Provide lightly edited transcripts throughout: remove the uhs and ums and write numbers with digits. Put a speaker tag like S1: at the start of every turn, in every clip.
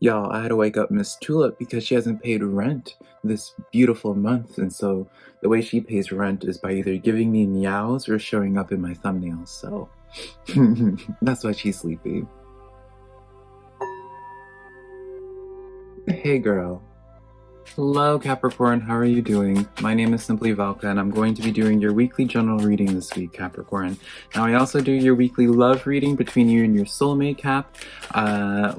S1: Y'all, I had to wake up Miss Tulip because she hasn't paid rent this beautiful month, and so the way she pays rent is by either giving me meows or showing up in my thumbnails, so that's why she's sleepy. Hey girl. Hello Capricorn, how are you doing? My name is SimplyVelca and I'm going to be doing your weekly general reading this week, Capricorn. Now I also do your weekly love reading between you and your soulmate, Cap,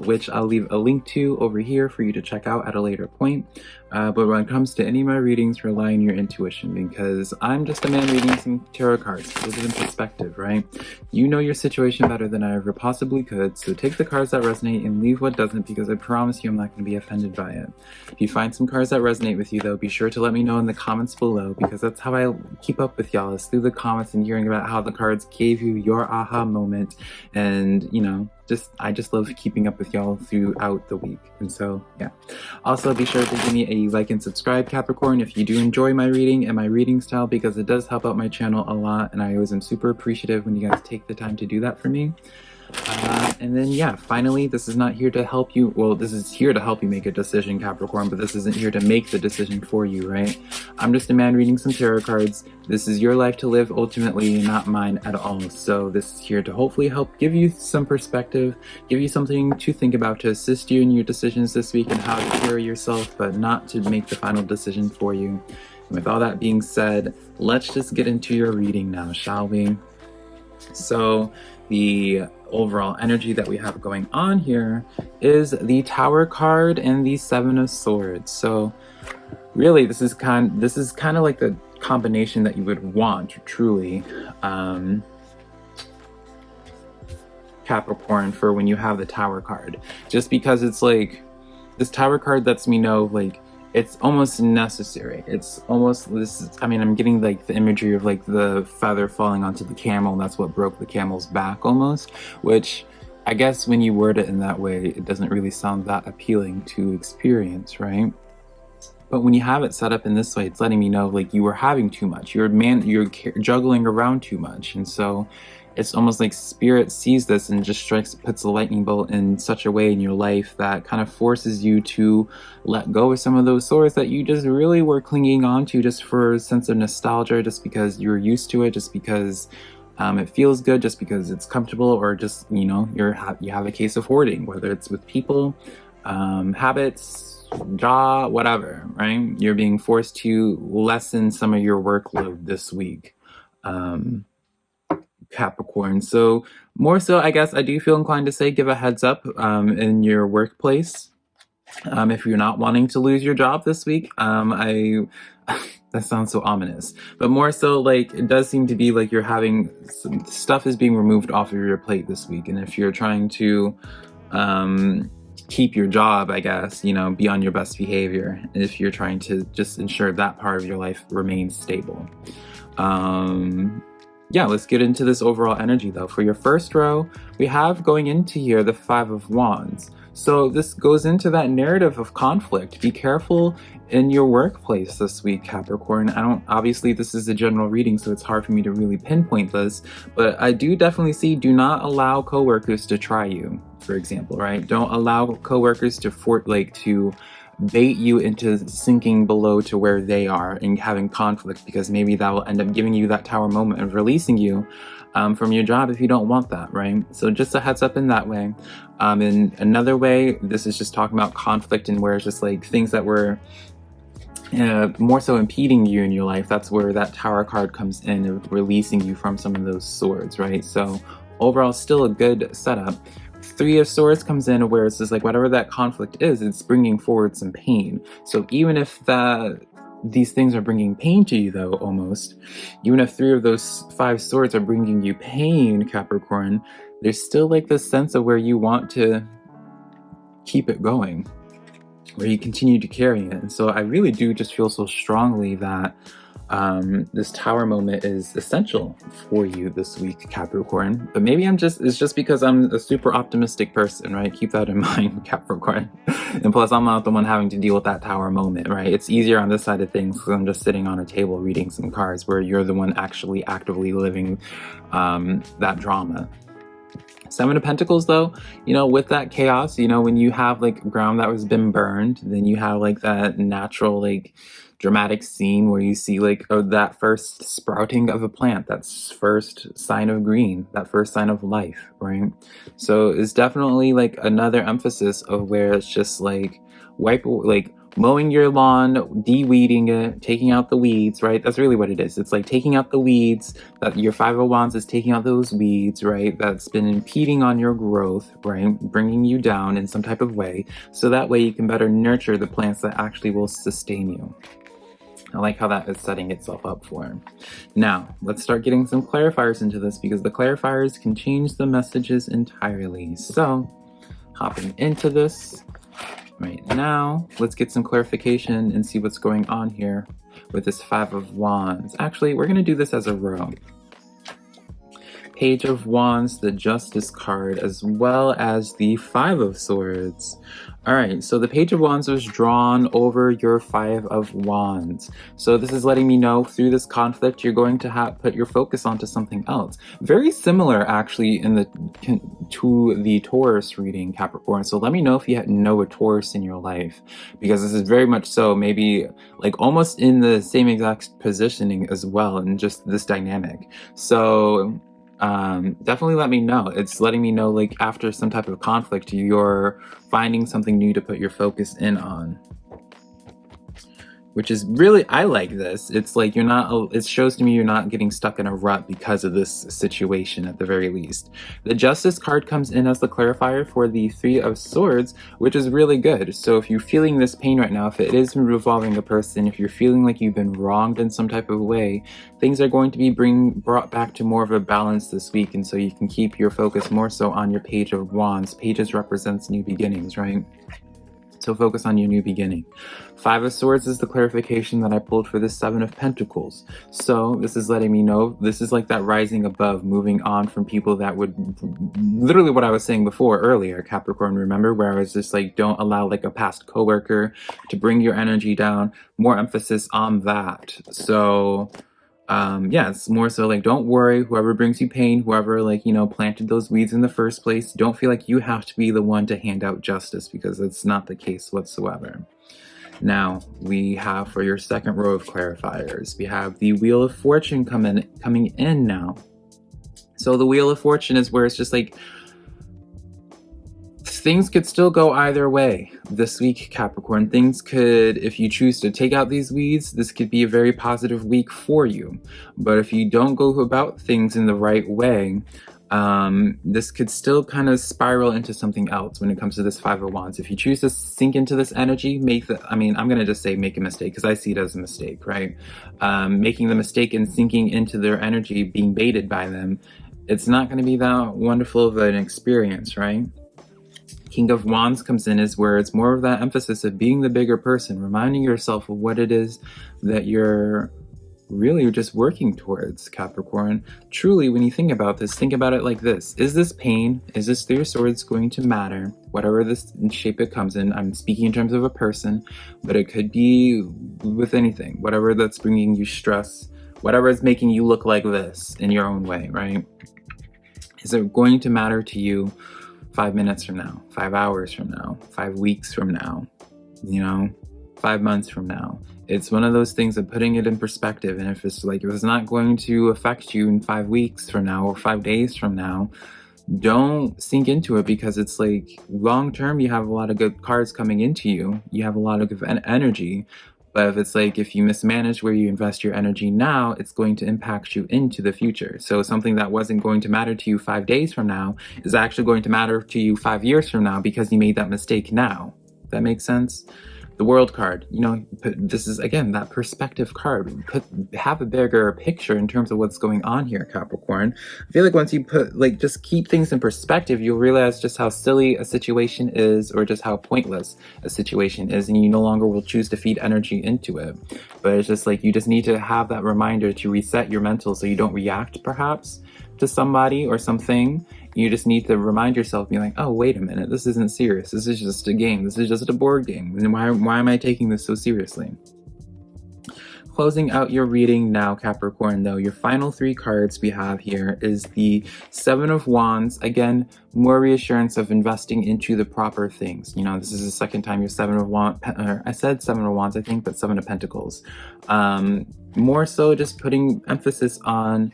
S1: which I'll leave a link to over here for you to check out at a later point. But when it comes to any of my readings, rely on your intuition because I'm just a man reading some tarot cards. Put it in perspective, right? You know your situation better than I ever possibly could, so take the cards that resonate and leave what doesn't because I promise you I'm not going to be offended by it. If you find some cards that resonate with you though, be sure to let me know in the comments below because that's how I keep up with y'all, is through the comments and hearing about how the cards gave you your aha moment. And you know, I just love keeping up with y'all throughout the week. And so yeah, also be sure to give me a like and subscribe, Capricorn, if you do enjoy my reading and my reading style, because it does help out my channel a lot and I always am super appreciative when you guys take the time to do that for me. And then yeah, finally, this is not here to help you, well, this is here to help you make a decision, Capricorn, but this isn't here to make the decision for you, right? I'm just a man reading some tarot cards. This is your life to live ultimately, not mine at all. So this is here to hopefully help give you some perspective, give you something to think about, to assist you in your decisions this week and how to carry yourself, but not to make the final decision for you. And with all that being said, let's just get into your reading now, shall we? So the overall energy that we have going on here is the Tower card and the Seven of Swords. So really this is kind of like the combination that you would want truly, Capricorn, for when you have the Tower card, just because it's like this Tower card lets me know like it's almost necessary. It's almost this. I mean, I'm getting like the imagery of like the feather falling onto the camel, and that's what broke the camel's back almost, which I guess when you word it in that way, it doesn't really sound that appealing to experience, right? But when you have it set up in this way, it's letting me know like you were having too much. You're juggling around too much, and so it's almost like spirit sees this and just puts a lightning bolt in such a way in your life that kind of forces you to let go of some of those swords that you just really were clinging on to just for a sense of nostalgia, just because you're used to it, just because it feels good, just because it's comfortable, or just, you know, you have a case of hoarding, whether it's with people, habits, job, whatever, right? You're being forced to lessen some of your workload this week, Capricorn. So more so, I guess I do feel inclined to say give a heads up in your workplace if you're not wanting to lose your job this week. That sounds so ominous, but more so like it does seem to be like you're having some stuff is being removed off of your plate this week, and if you're trying to keep your job, I guess, you know, be on your best behavior if you're trying to just ensure that part of your life remains stable. Yeah, let's get into this overall energy though. For your first row, we have going into here the Five of Wands. So this goes into that narrative of conflict. Be careful in your workplace this week, Capricorn. Obviously this is a general reading, so it's hard for me to really pinpoint this, but I do definitely see, do not allow coworkers to try you, for example, right? Don't allow coworkers to bait you into sinking below to where they are and having conflict, because maybe that will end up giving you that tower moment of releasing you from your job if you don't want that, right? So just a heads up in that way. In another way, this is just talking about conflict and where it's just like things that were more so impeding you in your life. That's where that Tower card comes in, of releasing you from some of those swords, right? So overall, still a good setup. Three of Swords comes in where it's just like whatever that conflict is, it's bringing forward some pain. So even if these things are bringing pain to you though, almost, even if three of those five swords are bringing you pain, Capricorn, there's still like this sense of where you want to keep it going, where you continue to carry it. And so I really do just feel so strongly that this Tower moment is essential for you this week, Capricorn. But maybe it's just because I'm a super optimistic person, right? Keep that in mind, Capricorn. And plus, I'm not the one having to deal with that Tower moment, right? It's easier on this side of things because I'm just sitting on a table reading some cards, where you're the one actually actively living that drama. Seven of Pentacles, though, you know, with that chaos, you know, when you have like ground that was been burned, then you have like that natural, like dramatic scene where you see like that first sprouting of a plant, that's first sign of green, that first sign of life, right? So it's definitely like another emphasis of where it's just like mowing your lawn, de-weeding it, taking out the weeds, right? That's really what it is. It's like taking out the weeds, that your Five of Wands is taking out those weeds, right? That's been impeding on your growth, right? Bringing you down in some type of way. So that way you can better nurture the plants that actually will sustain you. I like how that is setting itself up for him. Now, let's start getting some clarifiers into this, because the clarifiers can change the messages entirely. So, hopping into this right now, let's get some clarification and see what's going on here with this Five of Wands. Actually, we're going to do this as a row. Page of Wands, the Justice card, as well as the Five of Swords. All right, so the Page of Wands was drawn over your Five of Wands. So this is letting me know through this conflict, you're going to put your focus onto something else. Very similar, actually, to the Taurus reading, Capricorn. So let me know if you know a Taurus in your life, because this is very much so, maybe like almost in the same exact positioning as well, and just this dynamic. So definitely let me know. It's letting me know, like, after some type of conflict, you're finding something new to put your focus in on, which is really, I like this. It's like it shows to me you're not getting stuck in a rut because of this situation, at the very least. The Justice card comes in as the clarifier for the Three of Swords, which is really good. So if you're feeling this pain right now, if it is revolving a person, if you're feeling like you've been wronged in some type of way, things are going to be brought back to more of a balance this week, and so you can keep your focus more so on your Page of Wands. Pages represents new beginnings, right? So focus on your new beginning. Five of Swords is the clarification that I pulled for the Seven of Pentacles. So this is letting me know, this is like that rising above, moving on from people that would, literally what I was saying before earlier, Capricorn, remember, where I was just like, don't allow like a past coworker to bring your energy down. More emphasis on that. So yeah, it's more so like, don't worry, whoever brings you pain, whoever, like, you know, planted those weeds in the first place, don't feel like you have to be the one to hand out justice, because it's not the case whatsoever. Now, we have for your second row of clarifiers, we have the Wheel of Fortune coming in now. So the Wheel of Fortune is where it's just like, things could still go either way this week, Capricorn. Things could, if you choose to take out these weeds, this could be a very positive week for you. But if you don't go about things in the right way, this could still kind of spiral into something else when it comes to this Five of Wands. If you choose to sink into this energy, I'm going to just say make a mistake, because I see it as a mistake, right? Making the mistake and sinking into their energy, being baited by them, it's not going to be that wonderful of an experience, right? King of Wands comes in is where it's more of that emphasis of being the bigger person, reminding yourself of what it is that you're really just working towards, Capricorn. Truly, when you think about this, think about it like this. Is this pain, is this Three of Swords going to matter? Whatever this shape it comes in, I'm speaking in terms of a person, but it could be with anything, whatever that's bringing you stress, whatever is making you look like this in your own way, right? Is it going to matter to you 5 minutes from now, 5 hours from now, 5 weeks from now, 5 months from now? It's one of those things of putting it in perspective. And if it's not going to affect you in 5 weeks from now or 5 days from now, don't sink into it, because it's like long term, you have a lot of good cards coming into you. You have a lot of good energy. But if it's like, if you mismanage where you invest your energy now, it's going to impact you into the future. So something that wasn't going to matter to you 5 days from now is actually going to matter to you 5 years from now, because you made that mistake now. That makes sense? The World card, this is, again, that perspective card. Have a bigger picture in terms of what's going on here, Capricorn. I feel like once you just keep things in perspective, you'll realize just how silly a situation is, or just how pointless a situation is, and you no longer will choose to feed energy into it. But it's just like, you just need to have that reminder to reset your mental so you don't react, perhaps, to somebody or something. You just need to remind yourself, be like, oh, wait a minute, this isn't serious. This is just a game. This is just a board game. And why am I taking this so seriously? Closing out your reading now, Capricorn, though, your final 3 cards we have here is the Seven of Wands. Again, more reassurance of investing into the proper things. You know, this is the second time your Seven of Wands, I said Seven of Wands, I think, but Seven of Pentacles. More so just putting emphasis on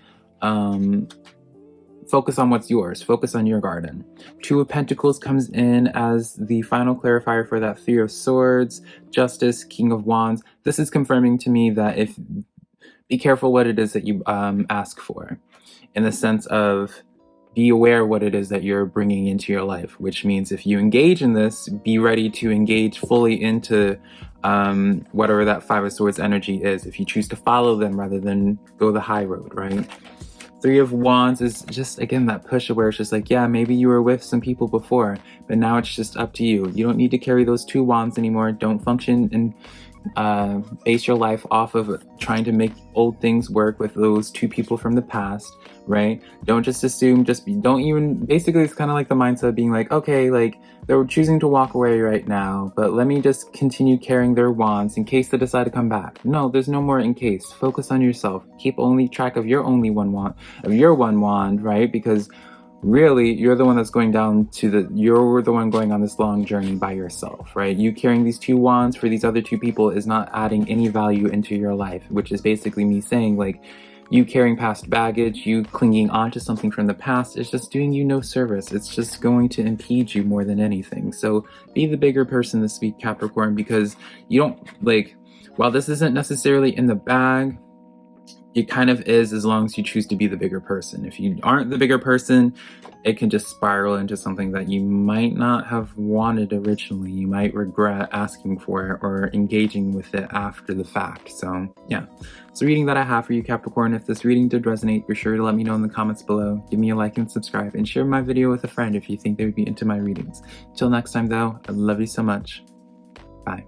S1: focus on what's yours. Focus on your garden. Two of Pentacles comes in as the final clarifier for that Three of Swords, Justice, King of Wands. This is confirming to me that be careful what it is that you ask for, in the sense of be aware what it is that you're bringing into your life, which means if you engage in this, be ready to engage fully into whatever that Five of Swords energy is, if you choose to follow them rather than go the high road, right? Three of Wands is just, again, that push where it's just like, yeah, maybe you were with some people before, but now it's just up to you. You don't need to carry those 2 wands anymore. Don't function and base your life off of trying to make old things work with those 2 people from the past, right? Don't just assume, don't even, basically it's kind of like the mindset of being like, okay, like they're choosing to walk away right now, but let me just continue carrying their wands in case they decide to come back. No, there's no more in case. Focus on yourself. Keep only track of your only one wand, right? Because really, you're the one that's going you're the one going on this long journey by yourself, right? You carrying these 2 wands for these other 2 people is not adding any value into your life, which is basically me saying, like, you carrying past baggage, you clinging onto something from the past, is just doing you no service. It's just going to impede you more than anything. So be the bigger person this week, Capricorn, because you don't, like, while this isn't necessarily in the bag, it kind of is, as long as you choose to be the bigger person. If you aren't the bigger person, it can just spiral into something that you might not have wanted originally. You might regret asking for it or engaging with it after the fact. So yeah, it's a reading that I have for you, Capricorn. If this reading did resonate, be sure to let me know in the comments below. Give me a like and subscribe, and share my video with a friend if you think they would be into my readings. Till next time though, I love you so much. Bye.